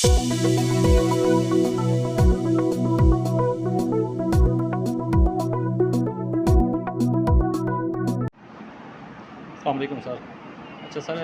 अलैकुम सर। अच्छा सर,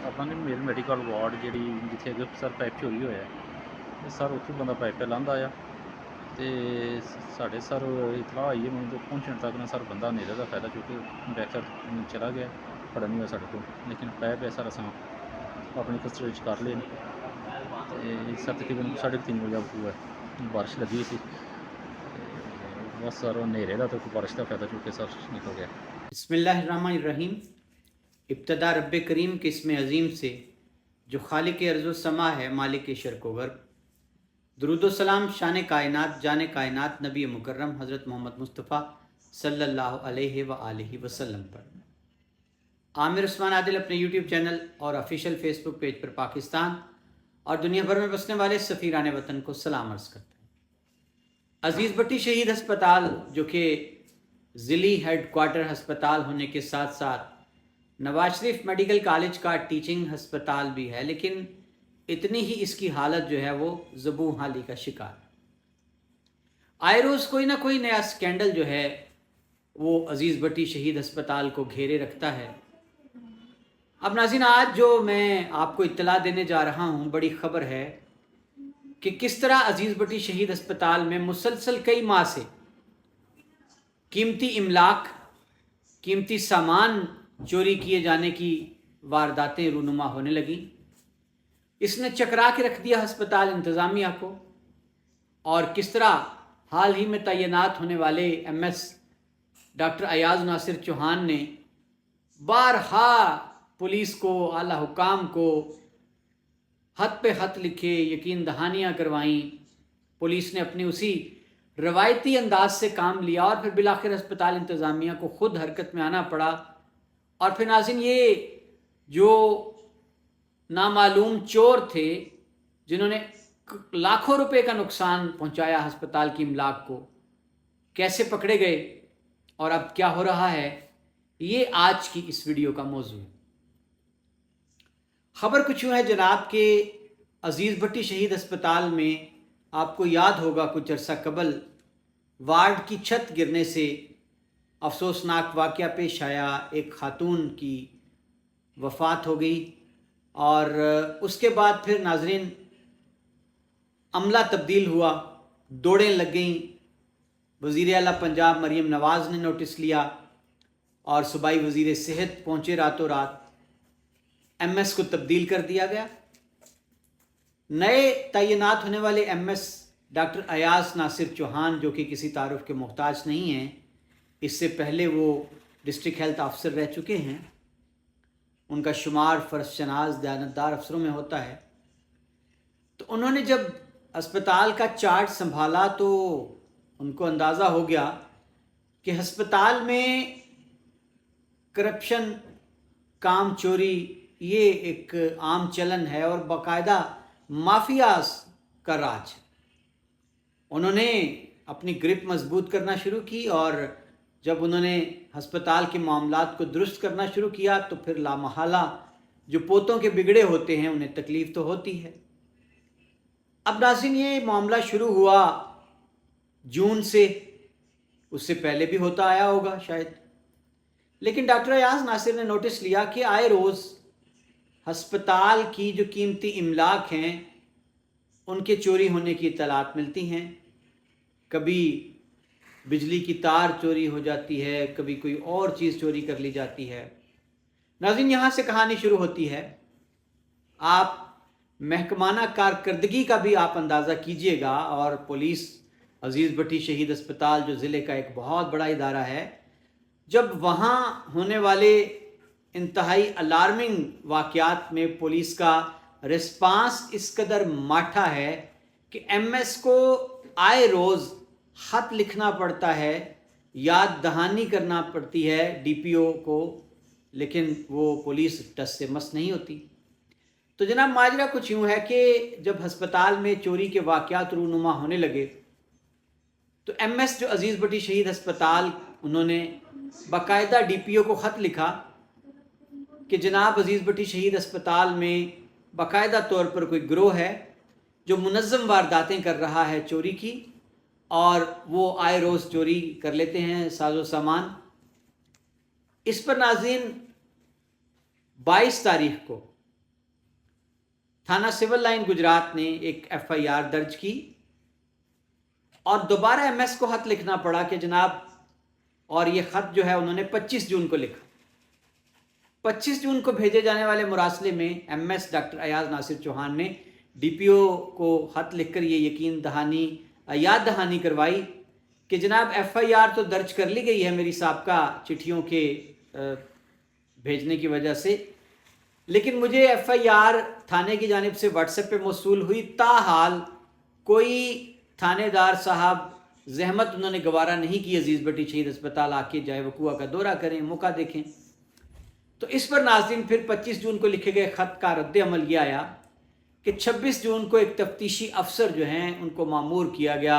अपना नहीं मेल मैडिकल वार्ड जी जिथे अगर सर पाइप चोरी होया सर उत्थों बंदा पाइप लांदा आया तो साढ़े सर इतला आई है मतलब पहुँचने तक ना सर बंदा नेरे का फायदा चुके बैक साइड चला गया, पड़ा नहीं हुआ साढ़े को, लेकिन पाइप है सर असा अपनी कस्टडी कर ले। सर तकरीबन 3:30 बजे हुआ बारिश लगी सी, बस सर नेरे का तो बारिश का फायदा चुके सर निकल गया। बिस्मिल्लाहिर्रहमानिर्रहीम। इब्तदा रब्बे करीम के इसमें अज़ीम से जो खालिक अर्ज़ समा है, मालिक शर्क व गर्ब। दुरूद व सलाम शान कायनात जान कायनात नबी मुकर्रम हज़रत मोहम्मद मुस्तफ़ा सल्लल्लाहु अलैहि व आलिहि वसल्लम पर। आमिर उस्मान आदिल अपने यूट्यूब चैनल और ऑफिशियल फेसबुक पेज पर पाकिस्तान और दुनिया भर में बसने वाले सफ़ीरान वतन को सलाम अर्ज़ करते हैं। अज़ीज़ भट्टी शहीद अस्पताल जो कि ज़िली हेड क्वार्टर हस्पताल होने के साथ साथ नवाज शरीफ मेडिकल कॉलेज का टीचिंग हस्पताल भी है, लेकिन इतनी ही इसकी हालत जो है वो ज़बू हाली का शिकार है। आए रोज़ कोई ना कोई नया स्कैंडल जो है वो अज़ीज़ भट्टी शहीद अस्पताल को घेरे रखता है। अब नाज़रीन, आज जो मैं आपको इत्तला देने जा रहा हूँ बड़ी ख़बर है कि किस तरह अज़ीज़ भट्टी शहीद अस्पताल में मुसलसल कई माह से कीमती इमलाक, कीमती सामान चोरी किए जाने की वारदातें रूनुमा होने लगी। इसने चकरा के रख दिया अस्पताल इंतज़ामिया को, और किस तरह हाल ही में तैनात होने वाले MS डॉक्टर अयाज नासिर चौहान ने बारहा पुलिस को, आला हुकाम को खत पे खत लिखे, यकीन दहानियाँ करवाईं। पुलिस ने अपनी उसी रवायती अंदाज से काम लिया और फिर बिलाखिर अस्पताल इंतज़ामिया को ख़ुद हरकत में आना पड़ा। और फिर नाज़रीन, ये जो नामालूम चोर थे जिन्होंने लाखों रुपए का नुकसान पहुंचाया अस्पताल की इमलाक को, कैसे पकड़े गए और अब क्या हो रहा है, ये आज की इस वीडियो का मौजू है। ख़बर कुछ यूँ है जनाब के अज़ीज़ भट्टी शहीद अस्पताल में आपको याद होगा कुछ अरसा कबल वार्ड की छत गिरने से अफसोसनाक वाक़या पेश आया। एक खातून की वफ़ात हो गई और उसके बाद फिर नाज़रीन अमला तब्दील हुआ, दौड़ें लग गईं। वज़ीर आला पंजाब मरीम नवाज़ ने नोटिस लिया और सूबाई वज़ीर सेहत पहुँचे रातों रात। MS को तब्दील कर दिया गया। नए तैनात होने वाले MS डॉक्टर अयाज नासिर चौहान जो कि किसी तारुफ के मोहताज नहीं हैं, इससे पहले वो डिस्ट्रिक्ट हेल्थ ऑफिसर रह चुके हैं। उनका शुमार फ़र्ज़शनास दयानतदार अफसरों में होता है। तो उन्होंने जब अस्पताल का चार्ज संभाला तो उनको अंदाज़ा हो गया कि अस्पताल में करप्शन, काम चोरी ये एक आम चलन है और बाकायदा माफियाज का राज है। उन्होंने अपनी ग्रिप मजबूत करना शुरू की और जब उन्होंने अस्पताल के मामलात को दुरुस्त करना शुरू किया तो फिर लामहला जो पोतों के बिगड़े होते हैं उन्हें तकलीफ़ तो होती है। अब नाज़रीन, ये मामला शुरू हुआ जून से, उससे पहले भी होता आया होगा शायद, लेकिन डॉक्टर अयाज नासिर ने नोटिस लिया कि आए रोज़ अस्पताल की जो कीमती इमलाक हैं उनके चोरी होने की इत्तलात मिलती हैं। कभी बिजली की तार चोरी हो जाती है, कभी कोई और चीज़ चोरी कर ली जाती है। नाज़रीन, यहाँ से कहानी शुरू होती है। आप महकमाना कारकर्दगी का भी आप अंदाज़ा कीजिएगा। और पुलिस अज़ीज़ भट्टी शहीद अस्पताल जो ज़िले का एक बहुत बड़ा इदारा है, जब वहाँ होने वाले इंतहाई अलार्मिंग वाक़यात में पुलिस का रिस्पांस इस कदर माठा है कि MS को आए रोज़ ख़त लिखना पड़ता है, याद दहानी करना पड़ती है DPO को, लेकिन वो पुलिस टस से मस नहीं होती। तो जनाब, माजरा कुछ यूँ है कि जब अस्पताल में चोरी के वाक़यात रूनुमा होने लगे तो MS जो अज़ीज़ भट्टी शहीद अस्पताल, उन्होंने बाकायदा DPO को ख़त लिखा कि जनाब अज़ीज़ भट्टी शहीद अस्पताल में बाकायदा तौर पर कोई गिरोह है जो मुनज़्ज़म वारदातें कर रहा है चोरी की, और वो आए रोज़ चोरी कर लेते हैं साजो सामान। इस पर नाज़रीन 22 तारीख को थाना सिविल लाइन गुजरात ने एक FIR दर्ज की और दोबारा MS को खत लिखना पड़ा कि जनाब, और ये ख़त जो है उन्होंने 25 जून को लिखा। 25 जून को भेजे जाने वाले मुरासले में MS डॉक्टर अयाज नासिर चौहान ने DPO को खत लिखकर ये याद दहानी करवाई कि जनाब FIR तो दर्ज कर ली गई है मेरी साबका चिट्ठियों के भेजने की वजह से, लेकिन मुझे FIR थाने की जानिब से WhatsApp पे मौसूल हुई, ताहाल कोई थानेदार साहब जहमत उन्होंने गवारा नहीं की अजीज़ भट्टी शहीद अस्पताल आके जाए वकूआ का दौरा करें, मौका देखें। तो इस पर नाज़रीन फिर 25 जून को लिखे गए ख़त का रद्द अमल ये आया कि 26 जून को एक तफ्तीशी अफसर जो हैं उनको मामूर किया गया,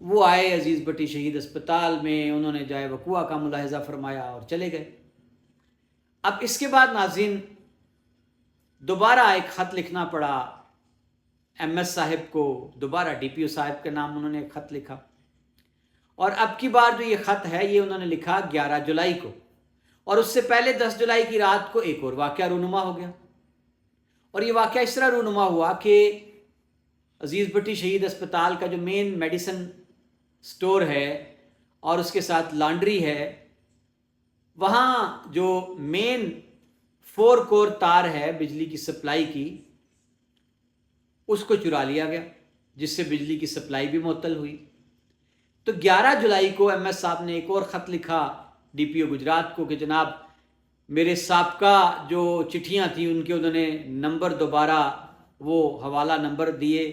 वो आए अजीज़ भट्टी शहीद अस्पताल में, उन्होंने जाए वकूआ का मुलाहिज़ा फरमाया और चले गए। अब इसके बाद नाज़रीन दोबारा एक ख़त लिखना पड़ा MS साहिब को, दोबारा DPO साहिब के नाम उन्होंने एक ख़त लिखा, और अब की बार जो ये ख़त है ये उन्होंने लिखा 11 जुलाई को, और उससे पहले 10 जुलाई की रात को एक और वाक़या रूनुमा हो गया। और ये वाक़या इस तरह रूनुमा हुआ कि अजीज़ भट्टी शहीद अस्पताल का जो मेन मेडिसिन स्टोर है और उसके साथ लॉन्ड्री है, वहाँ जो मेन 4 कोर तार है बिजली की सप्लाई की, उसको चुरा लिया गया, जिससे बिजली की सप्लाई भी मुअत्तल हुई। तो 11 जुलाई को MS साहब ने एक और ख़त लिखा DPO गुजरात को कि जनाब, मेरे साबका जो चिट्ठियाँ थी उनके उन्होंने नंबर दोबारा वो हवाला नंबर दिए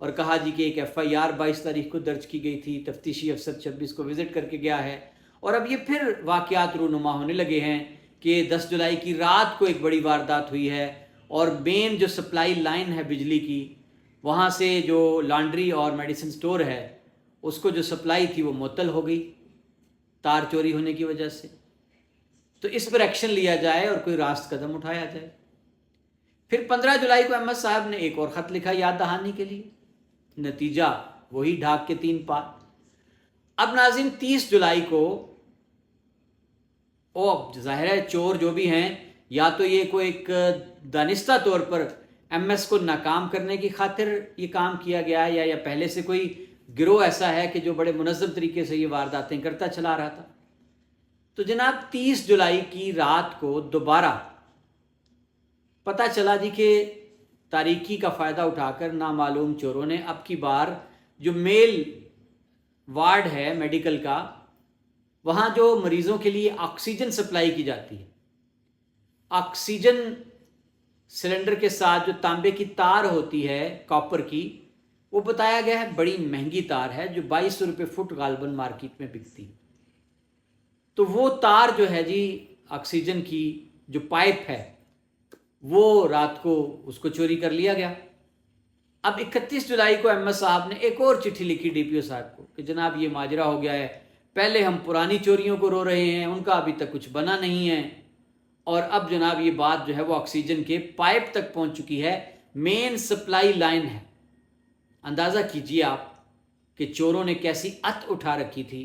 और कहा जी कि एक FIR 22 तारीख को दर्ज की गई थी, तफ्तीशी अफसर 26 को विज़िट करके गया है, और अब ये फिर वाक़यात रूनुमा होने लगे हैं कि 10 जुलाई की रात को एक बड़ी वारदात हुई है और मेन जो सप्लाई लाइन है बिजली की, वहाँ से जो लॉन्ड्री और मेडिसिन स्टोर है उसको जो सप्लाई थी वो मुअत्तल हो गई तार चोरी होने की वजह से। तो इस पर एक्शन लिया जाए और कोई रास्त कदम उठाया जाए। फिर 15 जुलाई को MS साहब ने एक और ख़त लिखा याद दहानी के लिए, नतीजा वही ढाक के 3 पात। अब नाज़रीन 30 जुलाई को ज़ाहिर है चोर जो भी हैं, या तो ये कोई एक दानिस्ता तौर पर MS को नाकाम करने की खातिर ये काम किया गया है, या पहले से कोई गिरोह ऐसा है कि जो बड़े मुनज़्ज़म तरीके से ये वारदातें करता चला रहा था। तो जनाब 30 जुलाई की रात को दोबारा पता चला जी कि तारीकी का फ़ायदा उठाकर नामालूम चोरों ने अब की बार जो मेल वार्ड है मेडिकल का, वहाँ जो मरीज़ों के लिए ऑक्सीजन सप्लाई की जाती है, ऑक्सीजन सिलेंडर के साथ जो तांबे की तार होती है कॉपर की, वो बताया गया है बड़ी महंगी तार है जो 2200 रुपये फुट गालबन मार्केट में बिकती है। तो वो तार जो है जी ऑक्सीजन की जो पाइप है वो रात को उसको चोरी कर लिया गया। अब 31 जुलाई को MS साहब ने एक और चिट्ठी लिखी DPO साहब को कि जनाब ये माजरा हो गया है, पहले हम पुरानी चोरियों को रो रहे हैं, उनका अभी तक कुछ बना नहीं है, और अब जनाब ये बात जो है वो ऑक्सीजन के पाइप तक पहुंच चुकी है, मेन सप्लाई लाइन है। अंदाज़ा कीजिए आप कि चोरों ने कैसी अत उठा रखी थी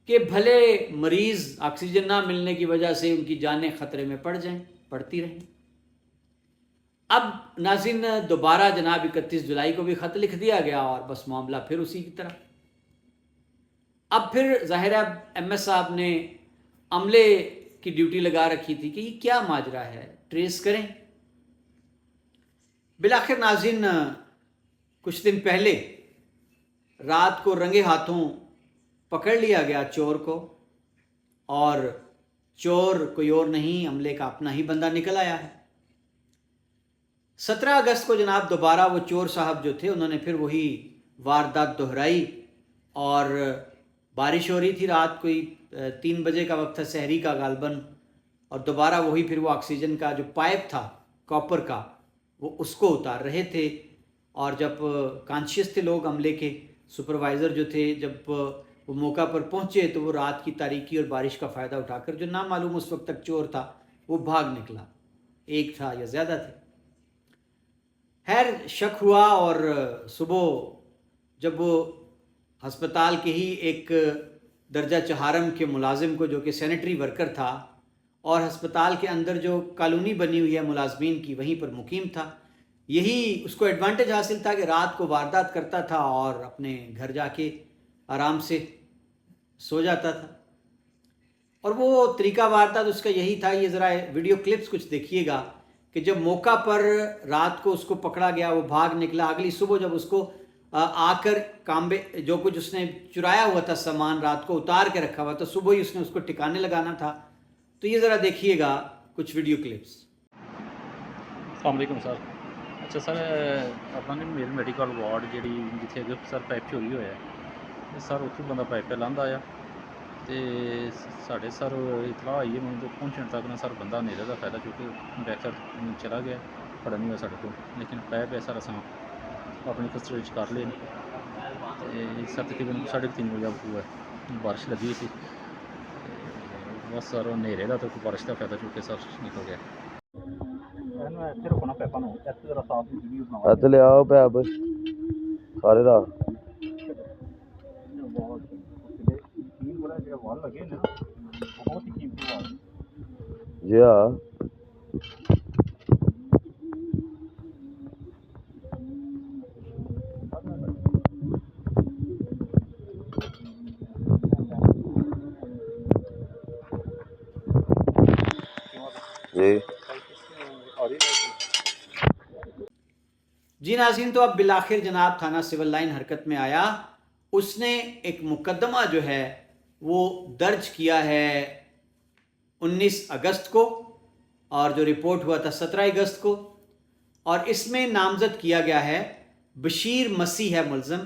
कि भले मरीज़ ऑक्सीजन ना मिलने की वजह से उनकी जानें ख़तरे में पड़ती रहें। अब नाज़रीन दोबारा जनाब 31 जुलाई को भी ख़त लिख दिया गया और बस मामला फिर उसी की तरह। अब फिर ज़ाहिर है MS साहब ने अमले की ड्यूटी लगा रखी थी कि ये क्या माजरा है, ट्रेस करें। बिलाखिर नाज़रीन कुछ दिन पहले रात को रंगे हाथों पकड़ लिया गया चोर को, और चोर कोई और नहीं, अमले का अपना ही बंदा निकल आया है। 17 अगस्त को जनाब दोबारा वो चोर साहब जो थे उन्होंने फिर वही वारदात दोहराई, और बारिश हो रही थी, रात कोई 3 बजे का वक्त था, सहरी का गालबन, और दोबारा वही फिर वो ऑक्सीजन का जो पाइप था कॉपर का वो उसको उतार रहे थे। और जब कॉन्शियस थे लोग, अमले के सुपरवाइज़र जो थे, जब वो मौका पर पहुँचे तो वो रात की तारीकी और बारिश का फ़ायदा उठाकर जो नामालूम उस वक्त तक चोर था वो भाग निकला, एक था या ज़्यादा थे। खैर शक हुआ और सुबह जब वो हस्पताल के ही एक दर्जा चहारम के मुलाजिम को, जो कि सैनिटरी वर्कर था और हस्पताल के अंदर जो कॉलोनी बनी हुई है मुलाजमीन की, वहीं पर मुकीम था, यही उसको एडवांटेज हासिल था कि रात को वारदात करता था और अपने घर जाके आराम से सो जाता था। और वो तरीका वारदात उसका यही था। ये ज़रा वीडियो क्लिप्स कुछ देखिएगा कि जब मौका पर रात को उसको पकड़ा गया, वो भाग निकला। अगली सुबह जब उसको आकर कांबे जो कुछ उसने चुराया हुआ था सामान, रात को उतार के रखा हुआ था, सुबह ही उसने उसको ठिकाने लगाना था। तो ये ज़रा देखिएगा कुछ वीडियो क्लिप्स। अस्सलाम वालेकुम सर। अच्छा सर, अपना नहीं मेल मैडिकल वार्ड जी जिथे अगर सर पाइप चोरी होया है, सर उत्थों बंदा पाइप लांदा आया तो साढ़े सर इतला आई है मैं तो पहुँचने तक ना सर बंदा नेरे का फायदा चुके बैक साइड चला गया, फड़ा नहीं हुआ साढ़े को, लेकिन पाइप है सर असा अपनी कस्टडी कर ले। सर तकरीबन 3:30 बजे हुआ है, बारिश लगी सी बस सर नेरे का तो बारिश का फायदा चुके सर निकल गया। ਇੱਥੇ ਰੁਕਣਾ ਪੈਪਾਂ ਨੂੰ, ਇੱਥੇ ਜਰਾ ਸਾਫ ਦੀ ਵੀਡੀਓ ਬਣਾਓ। ਇੱਥੇ ਲਿਆਓ ਪੈਪ ਸਾਰੇ ਦਾ ਬਹੁਤ ਕੀਮਤੀ ਵਾਲਾ ਜਿਹੜਾ ਵਾਲ ਲੱਗੇ ਨੇ ਨਾ, ਬਹੁਤ ਹੀ ਕੀਮਤੀ ਵਾਲ ਜਿਆ जी जी नाज़रीन, तो अब बिलाखिर जनाब थाना सिविल लाइन हरकत में आया। उसने एक मुकदमा जो है वो दर्ज किया है 19 अगस्त को और जो रिपोर्ट हुआ था 17 अगस्त को, और इसमें नामजद किया गया है बशीर मसीह है मुलज़म,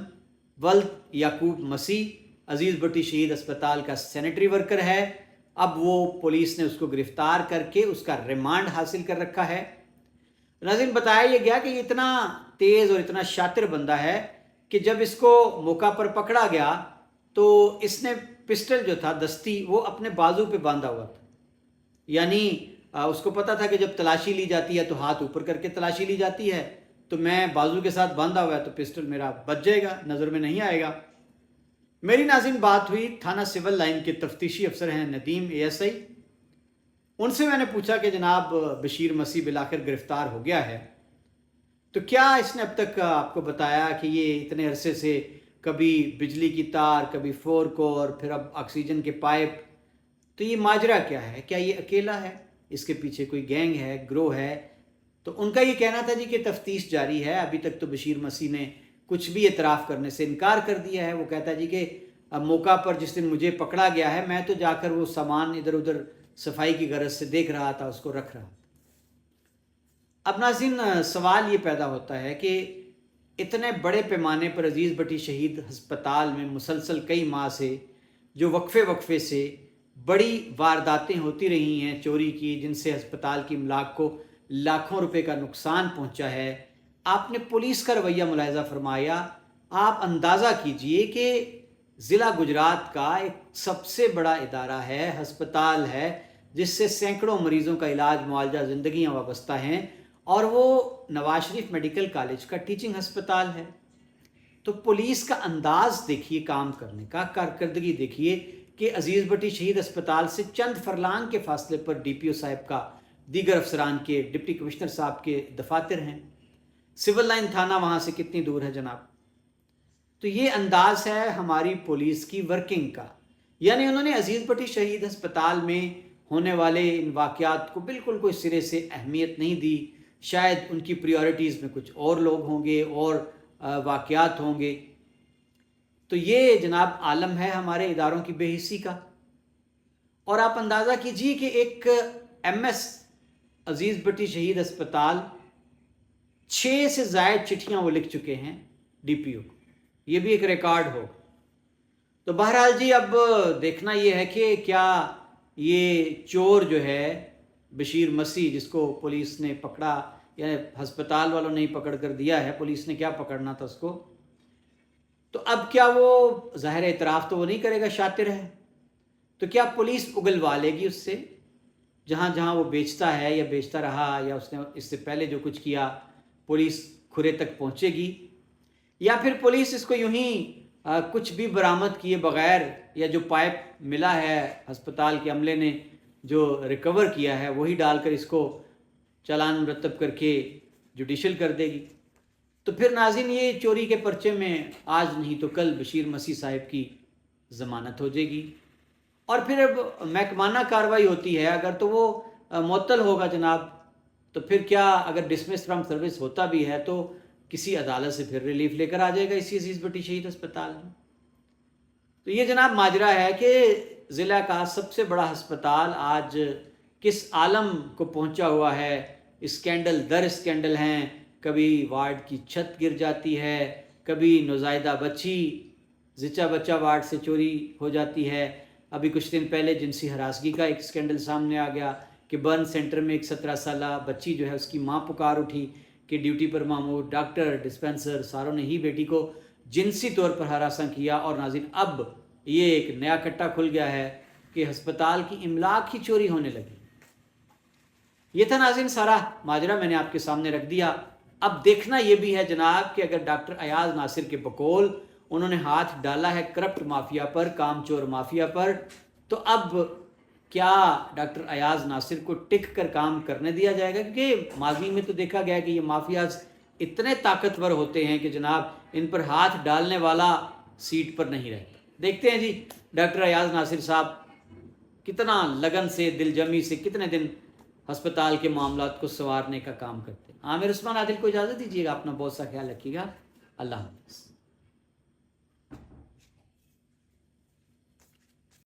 वल्द याकूब मसीह, अजीज़ भट्टी शहीद अस्पताल का सैनिटरी वर्कर है। अब वो पुलिस ने उसको गिरफ्तार करके उसका रिमांड हासिल कर रखा है। नाज़रीन, बताया ये गया कि इतना तेज़ और इतना शातिर बंदा है कि जब इसको मौका पर पकड़ा गया तो इसने पिस्टल जो था दस्ती वो अपने बाजू पे बांधा हुआ था। यानी उसको पता था कि जब तलाशी ली जाती है तो हाथ ऊपर करके तलाशी ली जाती है, तो मैं बाजू के साथ बांधा हुआ है तो पिस्टल मेरा बच जाएगा, नज़र में नहीं आएगा। मेरी नाज़रीन बात हुई थाना सिविल लाइन के तफ्तीशी अफसर हैं नदीम ASI। उनसे मैंने पूछा कि जनाब बशीर मसीह बिलाखिर गिरफ्तार हो गया है, तो क्या इसने अब तक आपको बताया कि ये इतने अरसे से कभी बिजली की तार, कभी फोर्क और फिर अब ऑक्सीजन के पाइप, तो ये माजरा क्या है? क्या ये अकेला है? इसके पीछे कोई गैंग है, ग्रोह है? तो उनका ये कहना था जी कि तफ्तीश जारी है। अभी तक तो बशीर मसीह ने कुछ भी एतराफ़ करने से इनकार कर दिया है। वो कहता है जी कि अब मौका पर जिस दिन मुझे पकड़ा गया है, मैं तो जाकर वो सामान इधर उधर सफाई की गरज से देख रहा था, उसको रख रहा था। अब नाज़रीन सवाल ये पैदा होता है कि इतने बड़े पैमाने पर अजीज़ भट्टी शहीद अस्पताल में मुसलसल कई माह से जो वक्फे से बड़ी वारदातें होती रही हैं चोरी की, जिनसे अस्पताल की इमलाक को लाखों रुपए का नुकसान पहुंचा है, आपने पुलिस का रवैया मुलाहिज़ा फरमाया। आप अंदाज़ा कीजिए कि ज़िला गुजरात का एक सबसे बड़ा इदारा है, हस्पताल है, जिससे सैकड़ों मरीज़ों का इलाज, मुआवजा, ज़िंदगियाँ वाबस्ता हैं, और वो नवाज शरीफ मेडिकल कॉलेज का टीचिंग हस्पताल है। तो पुलिस का अंदाज़ देखिए काम करने का, कारकर्दगी देखिए कि अजीज़ भट्टी शहीद अस्पताल से चंद फरलांग के फासले पर DPO साहब का, दीगर अफसरान के, डिप्टी कमिश्नर साहब के दफातर हैं। सिविल लाइन थाना वहाँ से कितनी दूर है जनाब? तो ये अंदाज़ है हमारी पुलिस की वर्किंग का। यानी उन्होंने अजीज़ भट्टी शहीद अस्पताल में होने वाले इन वाक़यात को बिल्कुल कोई सिरे से अहमियत नहीं दी। शायद उनकी प्रायोरिटीज़ में कुछ और लोग होंगे और वाक़यात होंगे। तो ये जनाब आलम है हमारे इदारों की बेहिसी का। और आप अंदाज़ा कीजिए कि एक MS अजीज़ भट्टी शहीद अस्पताल 6 से ज़ायद चिट्ठियाँ वो लिख चुके हैं DPO को, ये भी एक रिकॉर्ड हो। तो बहरहाल जी अब देखना ये है कि क्या ये चोर जो है बशीर मसीह, जिसको पुलिस ने पकड़ा, या हस्पताल वालों ने ही पकड़ कर दिया है, पुलिस ने क्या पकड़ना था उसको, तो अब क्या वो ज़ाहिर एतराफ़ तो वो नहीं करेगा, शातिर है, तो क्या पुलिस उगलवा लेगी उससे जहाँ जहाँ वो बेचता है या बेचता रहा, या उसने इससे पहले जो कुछ किया पुलिस खुरे तक पहुंचेगी, या फिर पुलिस इसको यूं ही कुछ भी बरामद किए बगैर, या जो पाइप मिला है अस्पताल के अमले ने जो रिकवर किया है वही डालकर इसको चालान मुरतब करके जुडिशल कर देगी। तो फिर नाज़रीन ये चोरी के पर्चे में आज नहीं तो कल बशीर मसीह साहिब की ज़मानत हो जाएगी, और फिर अब महकमाना कार्रवाई होती है, अगर तो वो मुअत्तल होगा जनाब, तो फिर क्या अगर डिसमिस फ्रॉम सर्विस होता भी है तो किसी अदालत से फिर रिलीफ लेकर आ जाएगा इसी अजीज़ भट्टी शहीद अस्पताल में। तो ये जनाब माजरा है कि ज़िला का सबसे बड़ा अस्पताल आज किस आलम को पहुंचा हुआ है। स्कैंडल दर स्कैंडल हैं, कभी वार्ड की छत गिर जाती है, कभी नौज़ायदा बच्ची ज़िचा बच्चा वार्ड से चोरी हो जाती है। अभी कुछ दिन पहले जिनसी हरासगी का एक स्कैंडल सामने आ गया कि बर्न सेंटर में एक 17 साला बच्ची जो है उसकी माँ पुकार उठी कि ड्यूटी पर मामूर डॉक्टर डिस्पेंसर सारों ने ही बेटी को जिनसी तौर पर हरासा किया। और नाज़रीन अब ये एक नया कट्टा खुल गया है कि अस्पताल की इमलाक ही चोरी होने लगी। ये था नाज़रीन सारा माजरा, मैंने आपके सामने रख दिया। अब देखना ये भी है जनाब कि अगर डॉक्टर अयाज नासिर के बकौल उन्होंने हाथ डाला है करप्ट माफिया पर, कामचोर माफिया पर, तो अब क्या डॉक्टर अयाज नासिर को टिक कर काम करने दिया जाएगा? क्योंकि माजी में तो देखा गया कि ये माफियाज इतने ताकतवर होते हैं कि जनाब इन पर हाथ डालने वाला सीट पर नहीं रहता। देखते हैं जी डॉक्टर अयाज नासिर साहब कितना लगन से, दिलजमी से कितने दिन अस्पताल के मामलात को संवारने का काम करते हैं। आमिर उस्मान आदिल को इजाज़त दीजिएगा, अपना बहुत सा ख्याल रखिएगा। अल्लाह हाफ़िज़।